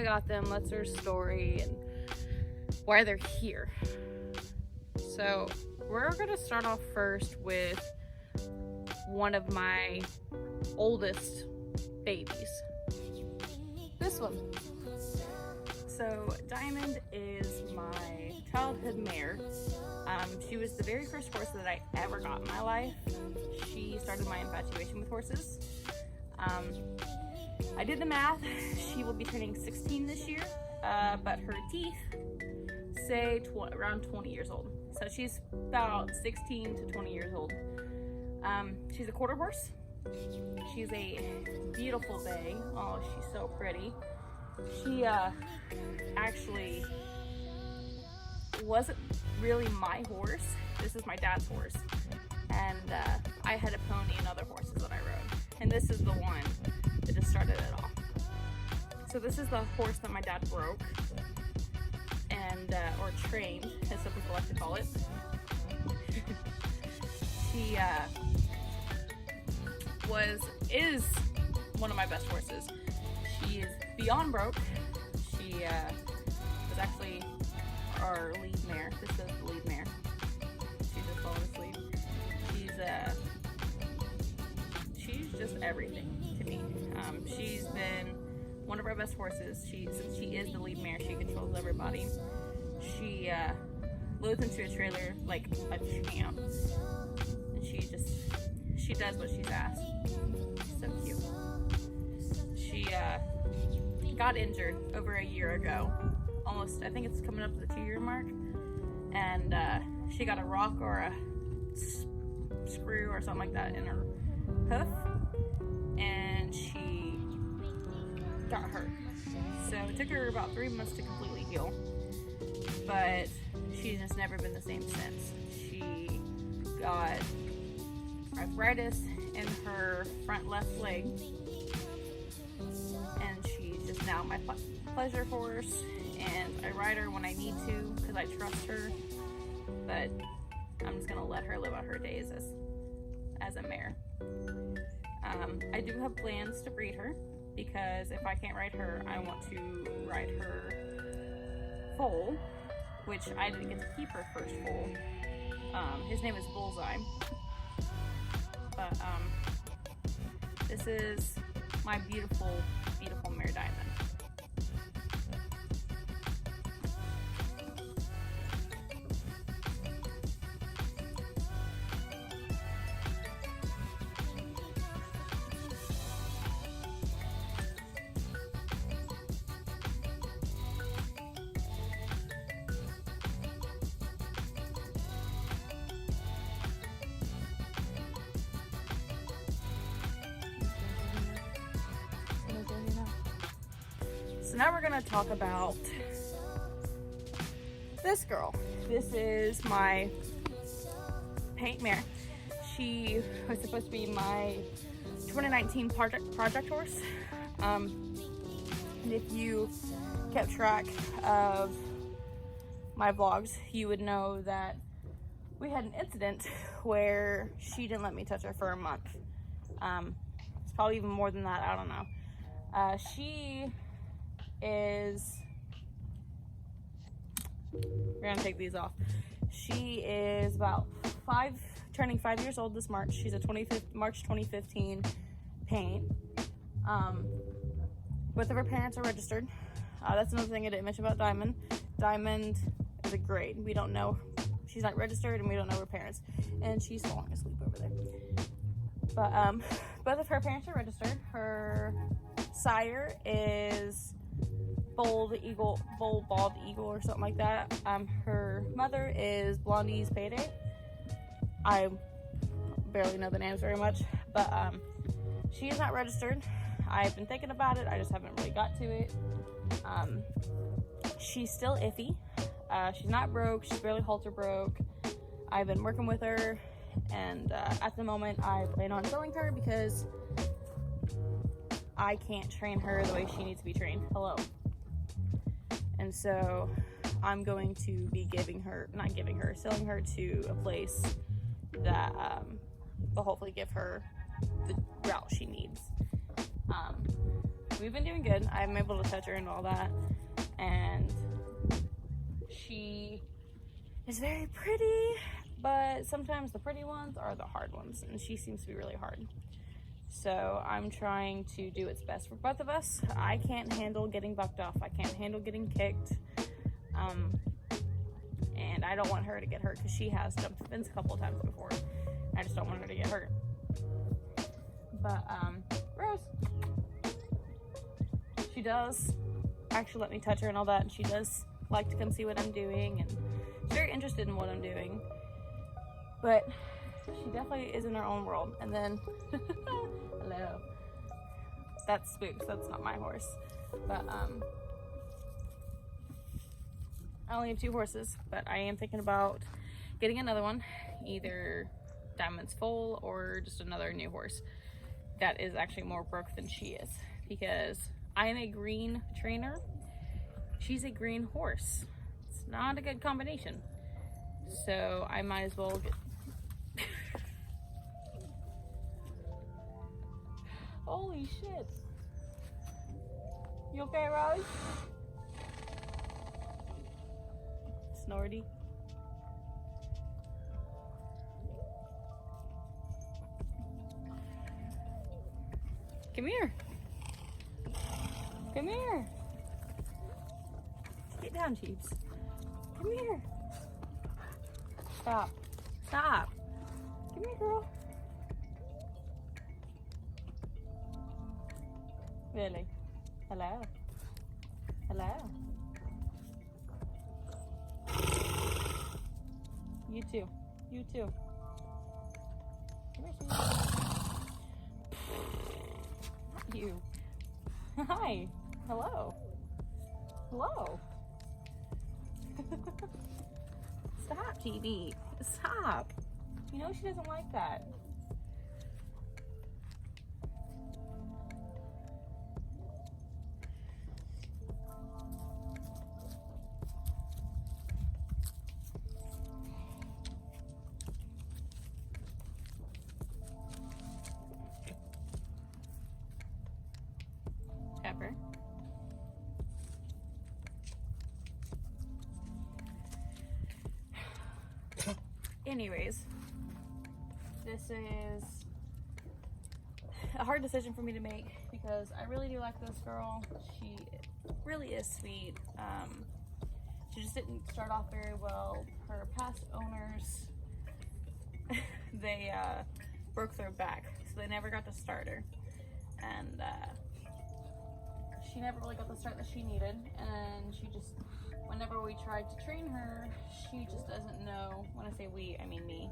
I got them, what's their story, and why they're here. So we're gonna start off first with one of my oldest babies. This one. So Diamond is my childhood mare. She was the very first horse that I ever got in my life. She started my infatuation with horses. I did the math. She will be turning 16 this year, but her teeth say around 20 years old. So she's about 16 to 20 years old. She's a quarter horse. She's a beautiful bay. Oh, she's so pretty. She actually wasn't really my horse. This is my dad's horse. And I had a pony and other horses that I rode. And this is the one that just started it all. So this is the horse that my dad broke, and or trained, as some people like to call it. She is one of my best horses. She is beyond broke. She was actually our lead mare. This is the lead mare. She just fell asleep. She's just everything to me. She's been one of our best horses. Since she is the lead mare, she controls everybody. She loads into a trailer like a champ, and she does what she's asked. She's so cute. She got injured over a year ago, almost. I think it's coming up to the 2-year mark, and she got a rock or a screw or something like that in her hoof, and she got hurt. So it took her about 3 months to completely heal, but she's just never been the same since. She got arthritis in her front left leg, and she's just now my pleasure horse, and I ride her when I need to because I trust her, but I'm just gonna let her live out her days as a mare. I do have plans to breed her, because if I can't ride her, I want to ride her foal, which I didn't get to keep her first foal. His name is Bullseye. But this is my beautiful, beautiful mare Diamond. So now we're gonna talk about this girl. This is my paint mare. She was supposed to be my 2019 project horse. And if you kept track of my vlogs, you would know that we had an incident where she didn't let me touch her for a month. It's probably even more than that, I don't know. We're gonna take these off. She is about turning 5 years old this March. She's a March 2015 paint. Both of her parents are registered. That's another thing I didn't mention about Diamond. Diamond is a grade. We don't know. She's not registered, and we don't know her parents. And she's falling asleep over there. But both of her parents are registered. Her sire is bald eagle or something like that. Her mother is Blondie's Payday. I barely know the names very much, but she is not registered. I've been thinking about it, I just haven't really got to it. She's still iffy. She's not broke, she's barely halter broke. I've been working with her, and at the moment I plan on selling her because I can't train her the way she needs to be trained. Hello. And so I'm going to be selling her to a place that will hopefully give her the route she needs. we've been doing good. I'm able to touch her and all that. And she is very pretty, but sometimes the pretty ones are the hard ones, and she seems to be really hard. So I'm trying to do what's best for both of us. I can't handle getting bucked off. I can't handle getting kicked. And I don't want her to get hurt because she has jumped the fence a couple of times before. I just don't want her to get hurt. But, Rose, she does actually let me touch her and all that, and she does like to come see what I'm doing, and she's very interested in what I'm doing. But she definitely is in her own world. And then, hello. That's Spooks, that's not my horse. But, I only have 2 horses, but I am thinking about getting another one, either Diamond's foal or just another new horse that is actually more broke than she is, because I am a green trainer. She's a green horse. It's not a good combination. So I might as well get... Holy shit. You okay, Rose? Snorty. Come here. Come here. Get down, Jeeves. Come here. Stop. Stop. Come here, girl. Really? Hello. Hello. You too. You too. Come here, Jeeves. You. Hi. Hello. Hello. Stop, TV. Stop. You know she doesn't like that. Pepper. Anyways, this is a hard decision for me to make because I really do like this girl. She really is sweet. She just didn't start off very well. Her past owners, they broke their back, so they never got to start her. And she never really got the start that she needed, and she just, whenever we tried to train her, she just doesn't know. When I say we, I mean me.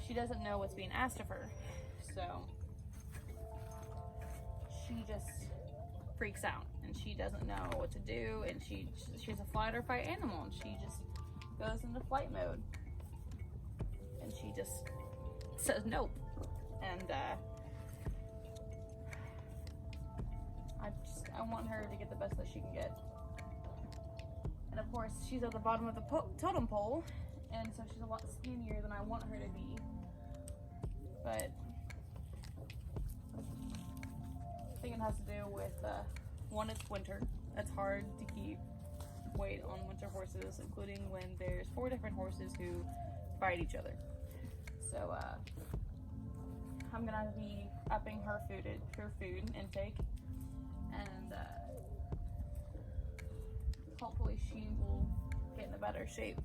She doesn't know what's being asked of her, so she just freaks out, and she doesn't know what to do, and she's a flight or fight animal, and she just goes into flight mode, and she just says nope. And I want her to get the best that she can get. And of course, she's at the bottom of the totem pole, and so she's a lot skinnier than I want her to be. But I think it has to do with, one, it's winter. It's hard to keep weight on winter horses, including when there's 4 different horses who fight each other. So I'm gonna be upping her food intake, and hopefully she will get in a better shape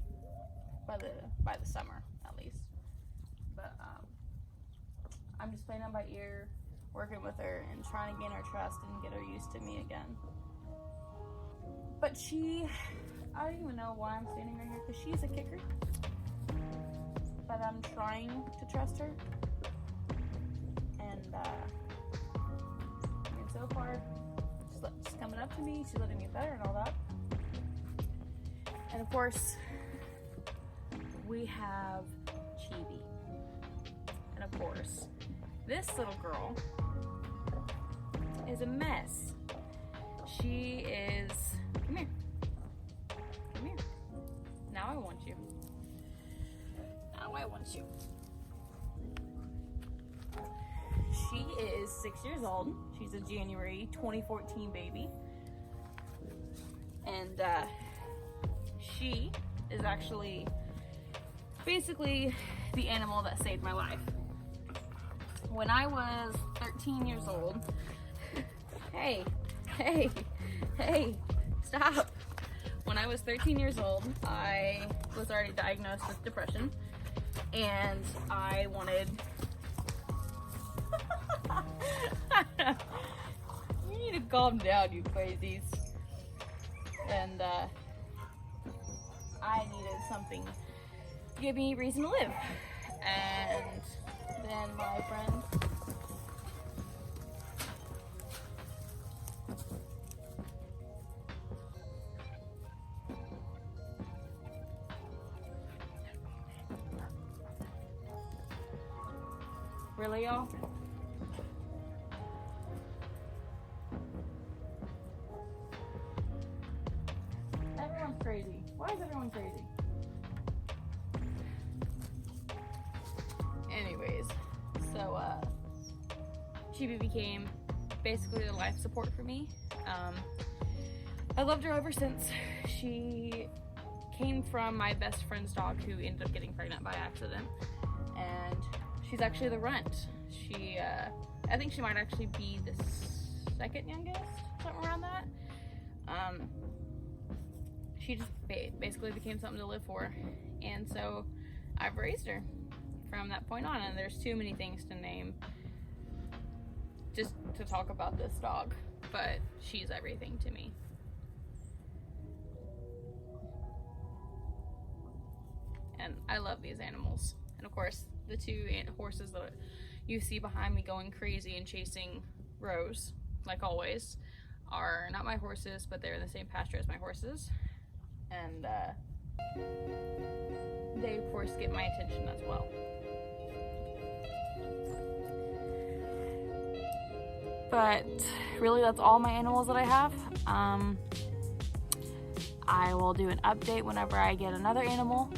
by the summer at least. But I'm just playing on by ear, working with her and trying to gain her trust and get her used to me again. But I don't even know why I'm standing right here, because she's a kicker. But I'm trying to trust her. And so far, she's coming up to me, she's letting me better and all that. And of course, we have Chibi. And of course, this little girl is a mess. She is, come here. Come here. Now I want you. Now I want you. She is 6 years old. She's a January 2014 baby. And she is actually basically the animal that saved my life. When I was 13 years old, hey, stop. When I was 13 years old, I was already diagnosed with depression, and I wanted, you need to calm down, you crazies. And I needed something to give me a reason to live. And then my friend really, y'all? Everyone's crazy. Why is everyone crazy? Anyways, so Shelby became basically a life support for me. I loved her ever since. She came from my best friend's dog, who ended up getting pregnant by accident, and she's actually the runt. She, I think she might actually be the second youngest, something around that. She just basically became something to live for, and so I've raised her from that point on. And there's too many things to name just to talk about this dog, but she's everything to me. And I love these animals. And of course, the two horses that you see behind me going crazy and chasing Rose, like always, are not my horses, but they're in the same pasture as my horses. And they, of course, get my attention as well. But really, that's all my animals that I have. I will do an update whenever I get another animal.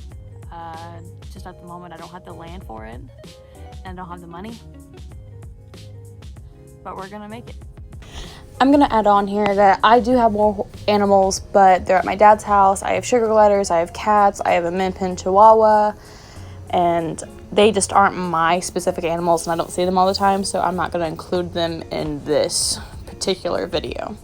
Just at the moment, I don't have the land for it, and I don't have the money, but we're gonna make it. I'm gonna add on here that I do have more animals, but they're at my dad's house. I have sugar gliders, I have cats, I have a min pin chihuahua, and they just aren't my specific animals, and I don't see them all the time, so I'm not gonna include them in this particular video.